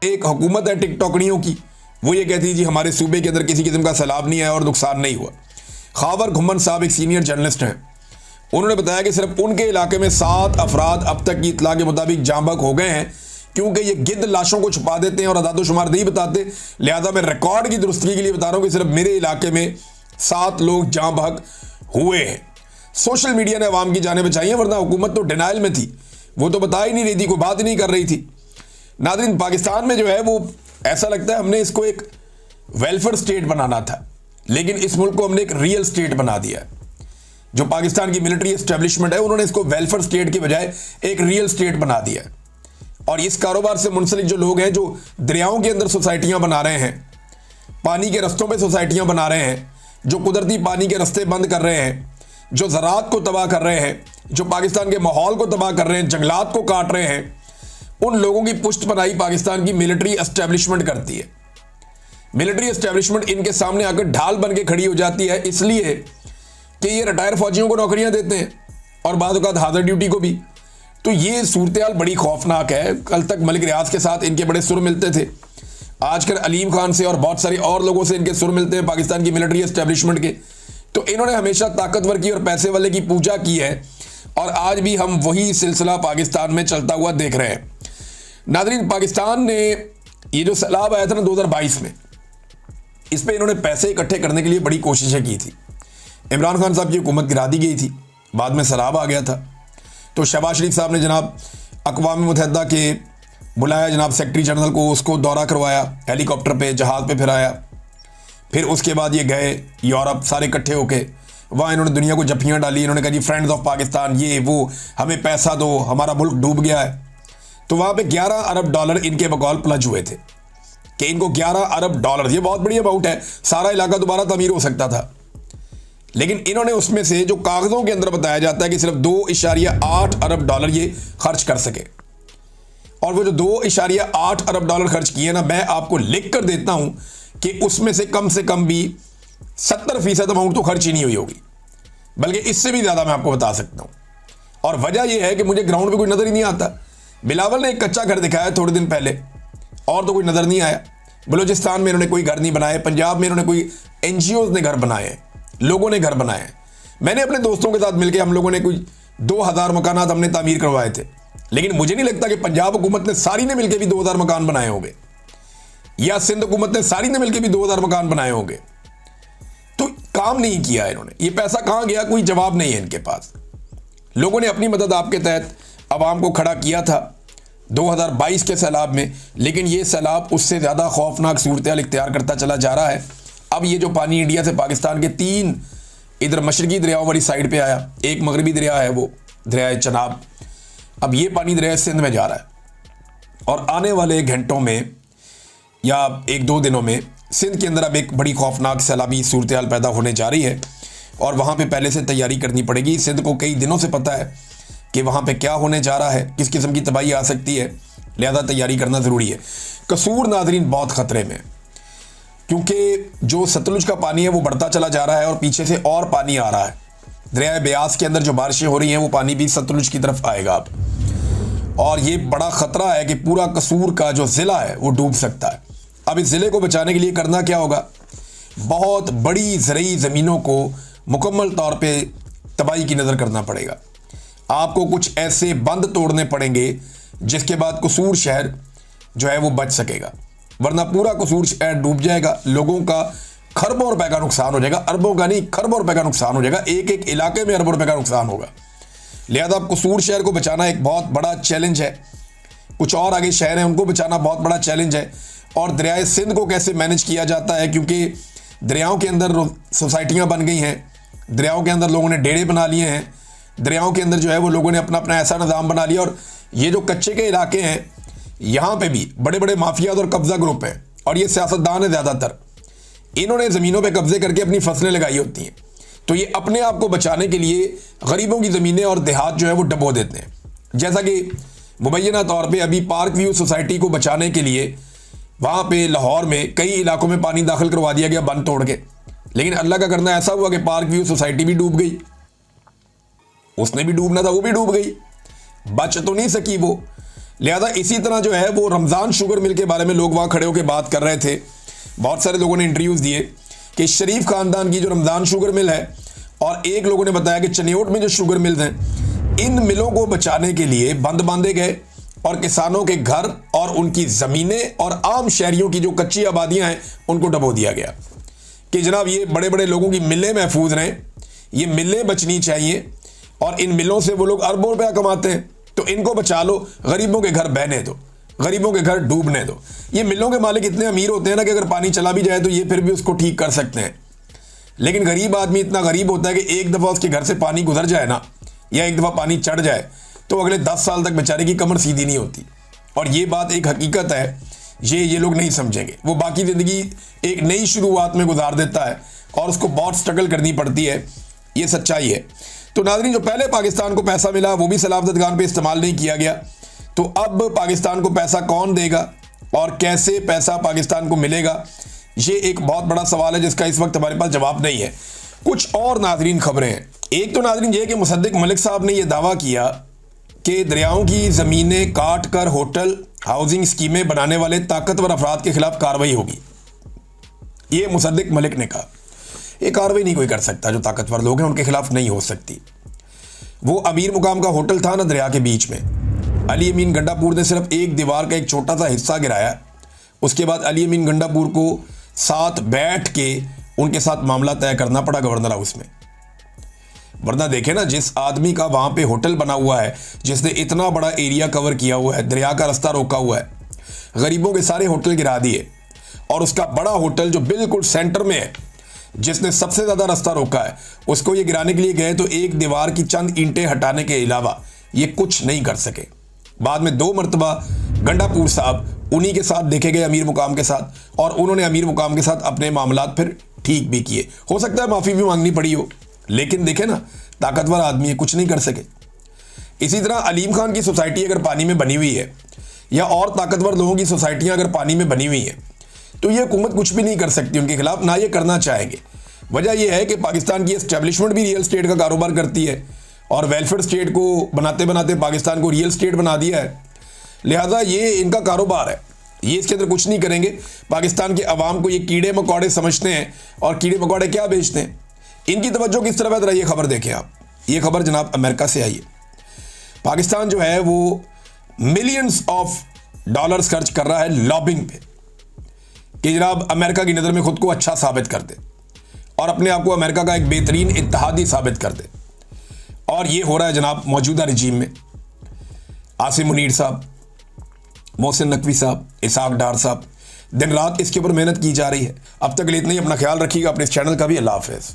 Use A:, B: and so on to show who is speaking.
A: एक हुकूमत है टिकटॉकड़ियों की, वो ये कहती है जी हमारे सूबे के अंदर किसी किस्म का सैलाब नहीं आया और नुकसान नहीं हुआ। खावर घुमन साहब एक सीनियर जर्नलिस्ट हैं, उन्होंने बताया कि सिर्फ उनके इलाके में 7 अफराद अब तक की इतला के मुताबिक जाँ बहक हो गए हैं, क्योंकि ये गिद्ध लाशों को छुपा देते हैं और अदाद-ओ-शुमार नहीं बताते। लिहाजा मैं रिकॉर्ड की दुरुस्ती के लिए बता रहा हूं कि सिर्फ मेरे इलाके में 7 लोग जाँ बहक हुए हैं। सोशल मीडिया ने अवाम की जानें बचाई हैं, वरना हुकूमत तो डिनाइल में थी, वो तो बता ही नहीं रही थी, कोई बात ही नहीं कर रही थी। नाज़रीन, पाकिस्तान में जो है वो ऐसा लगता है हमने इसको एक वेलफेयर स्टेट बनाना था, लेकिन इस मुल्क को हमने एक रियल स्टेट बना दिया है। जो पाकिस्तान की मिलिट्री एस्टेब्लिशमेंट है उन्होंने इसको वेलफेयर स्टेट की बजाय एक रियल स्टेट बना दिया है। और इस कारोबार से मुंसलिक जो लोग हैं, जो दरियाओं के अंदर सोसाइटियां बना रहे हैं, पानी के रस्तों पे सोसाइटियां बना रहे हैं, जो कुदरती पानी के रस्ते बंद कर रहे हैं, जो ज़राअत को तबाह कर रहे हैं, जो पाकिस्तान के माहौल को तबाह कर रहे हैं, जंगलात को काट रहे हैं, उन लोगों की पुष्ट बनाई पाकिस्तान की मिलिट्री एस्टेब्लिशमेंट करती है। मिलिट्री एस्टेब्लिशमेंट इनके सामने आकर ढाल बन के खड़ी हो जाती है, इसलिए कि ये रिटायर फौजियों को नौकरियां देते हैं और बाद औक़ात हाज़र ड्यूटी को भी। तो ये सूरत-ए-हाल बड़ी खौफनाक है। कल तक मलिक रियाज के साथ इनके बड़े सुर मिलते थे, आजकल अलीम खान से और बहुत सारे और लोगों से इनके सुर मिलते हैं पाकिस्तान की मिलिट्री एस्टेब्लिशमेंट के। तो इन्होंने हमेशा ताकतवर की और पैसे वाले की पूजा की है, और आज भी हम वही सिलसिला पाकिस्तान में चलता हुआ देख रहे हैं। नाज़रीन, पाकिस्तान ने ये जो सैलाब आया था ना 2022 में, इस पर इन्होंने पैसे इकट्ठे करने के लिए बड़ी कोशिशें की थी। इमरान खान साहब की हुकूमत गिरा दी गई थी, बाद में सैलाब आ गया था, तो शहबाज शरीफ साहब ने जनाब अक़वाम मुत्तहिदा के बुलाया जनाब सेक्रेटरी जनरल को, उसको दौरा करवाया, हेलीकॉप्टर पे जहाज़ पे फिराया। फिर उसके बाद ये गए यूरोप, सारे इकट्ठे होके वहाँ इन्होंने दुनिया को जफ्फियाँ डाली। इन्होंने कहा जी फ्रेंड्स ऑफ पाकिस्तान, ये वो, हमें पैसा दो, हमारा मुल्क डूब गया है। तो वहाँ पे 11 अरब डॉलर इनके बकौल प्लज हुए थे कि इनको 11 अरब डॉलर, ये बहुत बड़ी अमाउंट है, सारा इलाका दोबारा तमीर हो सकता था। लेकिन इन्होंने उसमें से जो कागज़ों के अंदर बताया जाता है कि सिर्फ 2.8 अरब डॉलर ये खर्च कर सके, और वो जो 2.8 अरब डॉलर खर्च किए ना, मैं आपको लिख कर देता हूं कि उसमें से कम भी 70% अमाउंट तो खर्च ही नहीं हुई होगी, बल्कि इससे भी ज़्यादा मैं आपको बता सकता हूं। और वजह यह है कि मुझे ग्राउंड पे कोई नज़र ही नहीं आता। बिलावल ने एक कच्चा घर दिखाया थोड़े दिन पहले, और तो कोई नज़र नहीं आया। बलूचिस्तान में इन्होंने कोई घर नहीं बनाए, पंजाब में इन्होंने कोई NGOs ने घर बनाए, लोगों ने घर बनाए। मैंने अपने दोस्तों के साथ मिलकर हम लोगों ने कोई 2000 मकानात हमने तामीर करवाए थे, लेकिन मुझे नहीं लगता कि पंजाब हुकूमत ने सारी ने मिलकर भी 2000 मकान बनाए होंगे, या सिंध हुकूमत ने सारी ने मिलकर भी 2000 मकान बनाए होंगे। तो काम नहीं किया इन्होंने। ये पैसा कहाँ गया, कोई जवाब नहीं है इनके पास। लोगों ने अपनी मदद आपके तहत आवाम को खड़ा किया था 2022 के सैलाब में, लेकिन ये सैलाब उससे ज़्यादा खौफनाक सूरत-ए-हाल इख्तियार करता चला जा रहा है। अब ये जो पानी इंडिया से पाकिस्तान के 3 इधर मशरकी दरियाओं वाली साइड पे आया, एक मगरबी दरिया है वो दरिया चनाब, अब ये पानी दरिया सिंध में जा रहा है, और आने वाले घंटों में या 1-2 दिनों में सिंध के अंदर अब एक बड़ी खौफनाक सैलाबी सूरत-ए-हाल पैदा होने जा रही है, और वहाँ पे पहले से तैयारी करनी पड़ेगी। सिंध को कई दिनों से पता है कि वहाँ पे क्या होने जा रहा है, किस किस्म की तबाही आ सकती है, लिहाजा तैयारी करना ज़रूरी है। कसूर नाज़रीन बहुत ख़तरे में, क्योंकि जो सतलुज का पानी है वो बढ़ता चला जा रहा है और पीछे से और पानी आ रहा है। दरिया ब्यास के अंदर जो बारिशें हो रही हैं वो पानी भी सतलुज की तरफ आएगा अब, और ये बड़ा ख़तरा है कि पूरा कसूर का जो ज़िला है वो डूब सकता है। अब इस ज़िले को बचाने के लिए करना क्या होगा, बहुत बड़ी ज़रई ज़मीनों को मुकम्मल तौर पे तबाही की नज़र करना पड़ेगा। आपको कुछ ऐसे बंद तोड़ने पड़ेंगे जिसके बाद कसूर शहर जो है वो बच सकेगा, वरना पूरा कसूर शहर डूब जाएगा। लोगों का खरबों रुपए का नुकसान हो जाएगा, अरबों का नहीं, खरबों रुपए का नुकसान हो जाएगा। एक एक इलाके में अरबों रुपए का नुकसान होगा। लिहाजा अब कसूर शहर को बचाना एक बहुत बड़ा चैलेंज है। कुछ और आगे शहर हैं उनको बचाना बहुत बड़ा चैलेंज है। और दरियाए सिंध को कैसे मैनेज किया जाता है, क्योंकि दरियाओं के अंदर सोसाइटियाँ बन गई हैं, दरियाओं के अंदर लोगों ने डेरे बना लिए हैं, दरियाओं के अंदर जो है वो लोगों ने अपना अपना ऐसा निज़ाम बना लिया। और ये जो कच्चे के इलाके हैं यहाँ पे भी बड़े बड़े माफियाज और कब्जा ग्रुप हैं, और ये सियासतदान है ज़्यादातर, इन्होंने ज़मीनों पे कब्जे करके अपनी फसलें लगाई होती हैं। तो ये अपने आप को बचाने के लिए गरीबों की ज़मीनें और देहात जो है वो डबो देते हैं। जैसा कि मुबैना तौर पे अभी पार्क व्यू सोसाइटी को बचाने के लिए वहाँ पे लाहौर में कई इलाकों में पानी दाखिल करवा दिया गया बंद तोड़ के, लेकिन अल्लाह का करना ऐसा हुआ कि पार्क व्यू सोसाइटी भी डूब गई। उसने भी डूबना था, वो भी डूब गई, बच तो नहीं सकी वो। लिहाजा इसी तरह जो है वो रमज़ान शुगर मिल के बारे में लोग वहाँ खड़े होकर बात कर रहे थे। बहुत सारे लोगों ने इंटरव्यूज़ दिए कि शरीफ ख़ानदान की जो रमज़ान शुगर मिल है, और एक लोगों ने बताया कि चनियोट में जो शुगर मिल्स हैं, इन मिलों को बचाने के लिए बंद बांधे गए और किसानों के घर और उनकी ज़मीनें और आम शहरियों की जो कच्ची आबादियां हैं उनको डबो दिया गया कि जनाब ये बड़े बड़े लोगों की मिलें महफूज रहें, ये मिलें बचनी चाहिए, और इन मिलों से वो लोग अरबों रुपया कमाते हैं, तो इनको बचा लो, गरीबों के घर बहने दो, गरीबों के घर डूबने दो। ये मिलों के मालिक इतने अमीर होते हैं ना कि अगर पानी चला भी जाए तो ये फिर भी उसको ठीक कर सकते हैं, लेकिन गरीब आदमी इतना गरीब होता है कि एक दफ़ा उसके घर से पानी गुजर जाए ना, या एक दफ़ा पानी चढ़ जाए, तो अगले 10 साल तक बेचारे की कमर सीधी नहीं होती। और ये बात एक हकीकत है, ये लोग नहीं समझेंगे। वो बाकी ज़िंदगी एक नई शुरुआत में गुजार देता है और उसको बहुत स्ट्रगल करनी पड़ती है, ये सच्चाई है। तो नाज़रीन, जो पहले पाकिस्तान को पैसा मिला वो भी सलाबतगान पे इस्तेमाल नहीं किया गया, तो अब पाकिस्तान को पैसा कौन देगा और कैसे पैसा पाकिस्तान को मिलेगा, ये एक बहुत बड़ा सवाल है जिसका इस वक्त हमारे पास जवाब नहीं है। कुछ और नाज़रीन खबरें हैं। एक तो नाज़रीन ये कि मुसद्दिक मलिक साहब ने यह दावा किया कि दरियाओं की ज़मीनें काट कर होटल हाउसिंग स्कीमें बनाने वाले ताकतवर अफराद के खिलाफ कार्रवाई होगी। ये मुसद्दिक मलिक ने कहा। ये कार्रवाई नहीं कोई कर सकता, जो ताकतवर लोग हैं उनके खिलाफ नहीं हो सकती। वो अमीर मुकाम का होटल था ना दरिया के बीच में, अली अमीन गंडापुर ने सिर्फ एक दीवार का एक छोटा सा हिस्सा गिराया। उसके बाद अली अमीन गंडापुर को साथ बैठ के उनके साथ मामला तय करना पड़ा गवर्नर हाउस में। वरना देखें ना, जिस आदमी का वहाँ पे होटल बना हुआ है, जिसने इतना बड़ा एरिया कवर किया हुआ है, दरिया का रास्ता रोका हुआ है, गरीबों के सारे होटल गिरा दिए, और उसका बड़ा होटल जो बिल्कुल सेंटर में है, जिसने सबसे ज़्यादा रास्ता रोका है, उसको ये गिराने के लिए गए तो एक दीवार की चंद ईंटें हटाने के अलावा ये कुछ नहीं कर सके। बाद में 2 मरतबा गंडापुर साहब उन्हीं के साथ देखे गए, अमीर मुकाम के साथ, और उन्होंने अमीर मुकाम के साथ अपने मामलात फिर ठीक भी किए। हो सकता है माफ़ी भी मांगनी पड़ी हो, लेकिन देखे ना, ताकतवर आदमी है, कुछ नहीं कर सके। इसी तरह अलीम खान की सोसाइटी अगर पानी में बनी हुई है, या और ताकतवर लोगों की सोसाइटियां अगर पानी में बनी हुई हैं, तो ये हुकूमत कुछ भी नहीं कर सकती उनके खिलाफ, ना ये करना चाहेंगे। वजह यह है कि पाकिस्तान की एस्टेब्लिशमेंट भी रियल स्टेट का कारोबार करती है, और वेलफेयर स्टेट को बनाते बनाते पाकिस्तान को रियल स्टेट बना दिया है। लिहाजा ये इनका कारोबार है, ये इसके अंदर कुछ नहीं करेंगे। पाकिस्तान के अवाम को ये कीड़े मकोड़े समझते हैं, और कीड़े मकोड़े क्या बेचते हैं। इनकी तवज्जो किस तरफ है, जरा ये खबर देखें आप। ये खबर जनाब अमेरिका से आई है। पाकिस्तान जो है वो मिलियंस ऑफ डॉलर्स खर्च कर रहा है लॉबिंग पे, कि जनाब अमेरिका की नज़र में खुद को अच्छा साबित कर दे और अपने आप को अमेरिका का एक बेहतरीन इत्तेहादी साबित कर दे। और ये हो रहा है जनाब मौजूदा रजीम में। आसिम मुनीर साहब, मोहसिन नकवी साहब, इसाक डार साहब, दिन रात इसके ऊपर मेहनत की जा रही है। अब तक के लिए इतना ही। अपना ख्याल रखिएगा, अपने इस चैनल का भी। अल्लाह हाफ़िज़।